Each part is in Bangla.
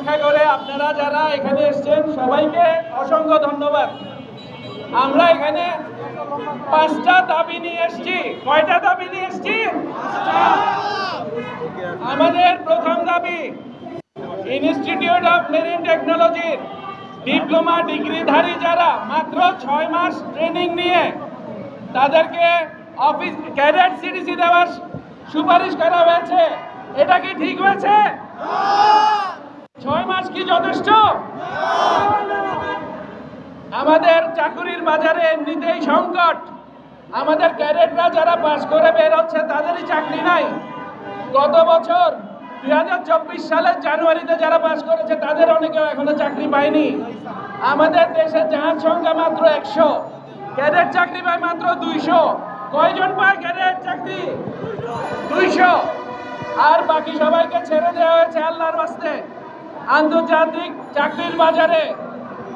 অপেক্ষা করে আপনারা যারা এখানে এসেছেন সবাইকে অসংখ্য ধন্যবাদ। আমরা এখানে 5টা দাবি নিয়ে এসেছি। কয়টা দাবি নিয়ে এসেছি? আমাদের প্রথম দাবি, ইনস্টিটিউট অফ মেরিন টেকনোলজির ডিপ্লোমা ডিগ্রিধারী যারা মাত্র 6 মাস ট্রেনিং নিয়ে তাদেরকে অফিস ক্যাডেট সিটিসি দেওয়ার সুপারিশ করা হয়েছে। এটা কি ঠিক হয়েছে? 6 মাস কি যথেষ্ট? আমাদের চাকরির বাজারে এমনিতেই সংকট। আমাদের ক্যাডেটরা যারা পাস করে বের হচ্ছে তাদেরই চাকরি নাই। গত বছর 2024 সালের জানুয়ারিতে যারা পাস করেছে তাদের অনেকেও এখনো চাকরি পায়নি। আমাদের দেশের জাহাজ সংখ্যা মাত্র 100, ক্যাডেট চাকরি পায় মাত্র 200। কয়জন পায় ক্যাডেট চাকরি? 200। আর বাকি সবাইকে ছেড়ে দেওয়া হয়েছে আল্লাহর রাস্তে আন্তর্জাতিক চাকরির বাজারে।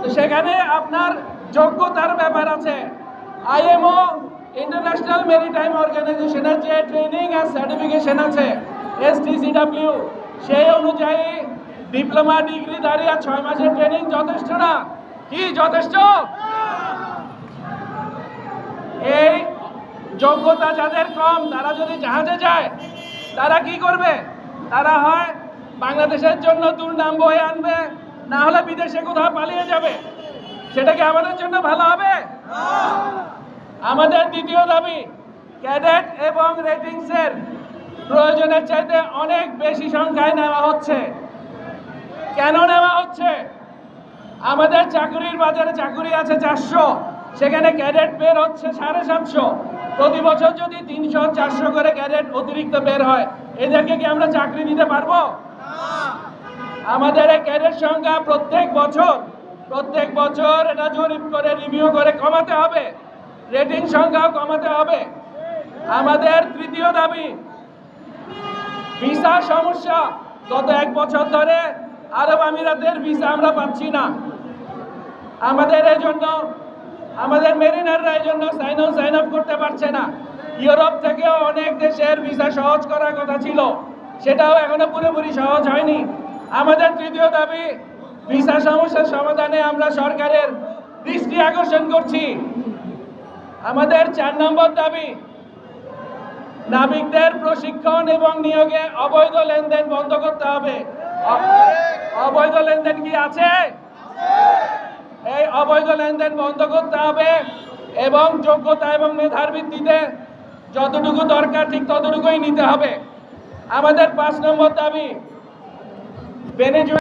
তো সেখানে আপনার যোগ্যতার ব্যাপার আছে। আইএমও ইন্টারন্যাশনাল মেরিটাইম অর্গানাইজেশনের যে ট্রেনিং আর সার্টিফিকেশন আছে STCW, সেই অনুযায়ী ডিপ্লোমা ডিগ্রিধারী আর 6 মাসের ট্রেনিং যথেষ্ট না। কি যথেষ্ট? এই যোগ্যতা যাদের কম তারা যদি জাহাজে যায় তারা কি করবে? তারা হয় বাংলাদেশের জন্য দুর্নাম বয়ে আনবে, না হলে বিদেশে কোথাও পালিয়ে যাবে। সেটা কি আমাদের জন্য ভালো হবে? আমাদের দ্বিতীয় দাবি, ক্যাডেট এবং রেটিংসের প্রয়োজনের চাইতে অনেক বেশি সংখ্যায় নেওয়া হচ্ছে। কেন নেওয়া হচ্ছে? আমাদের চাকরির বাজারে চাকরি আছে 400, সেখানে ক্যাডেট বের হচ্ছে 750। প্রতি বছর যদি 300-400 করে ক্যাডেট অতিরিক্ত বের হয়, এদেরকে কি আমরা চাকরি দিতে পারবো? আমাদের এই ক্যাডেট সংখ্যা প্রত্যেক বছর এটা জরিপ করে রিভিউ করে কমাতে হবে। রেটিং সংখ্যাও কমাতে হবে। আমাদের তৃতীয় দাবি, ভিসা সমস্যা। গত 1 বছর ধরে আরব আমিরাতের ভিসা আমরা পাচ্ছি না। আমাদের এই জন্য আমাদের মেরিনাররা এই জন্য সাইন আপ করতে পারছে না। ইউরোপ থেকেও অনেক দেশের ভিসা সহজ করার কথা ছিল, সেটাও এখনো পুরোপুরি সহজ হয়নি। আমাদের তৃতীয় দাবি, ভিসা সমস্যার সমাধানে আমরা সরকারের দৃষ্টি আকর্ষণ করছি। আমাদের 4 নম্বর দাবি, নাবিকদের প্রশিক্ষণ এবং নিয়োগে অবৈধ লেনদেন বন্ধ করতে হবে। অবৈধ লেনদেন কি আছে? এই অবৈধ লেনদেন বন্ধ করতে হবে এবং যোগ্যতা এবং মেধার ভিত্তিতে যতটুকু দরকার ঠিক ততটুকুই নিতে হবে। আমাদের 5 নম্বর দাবি,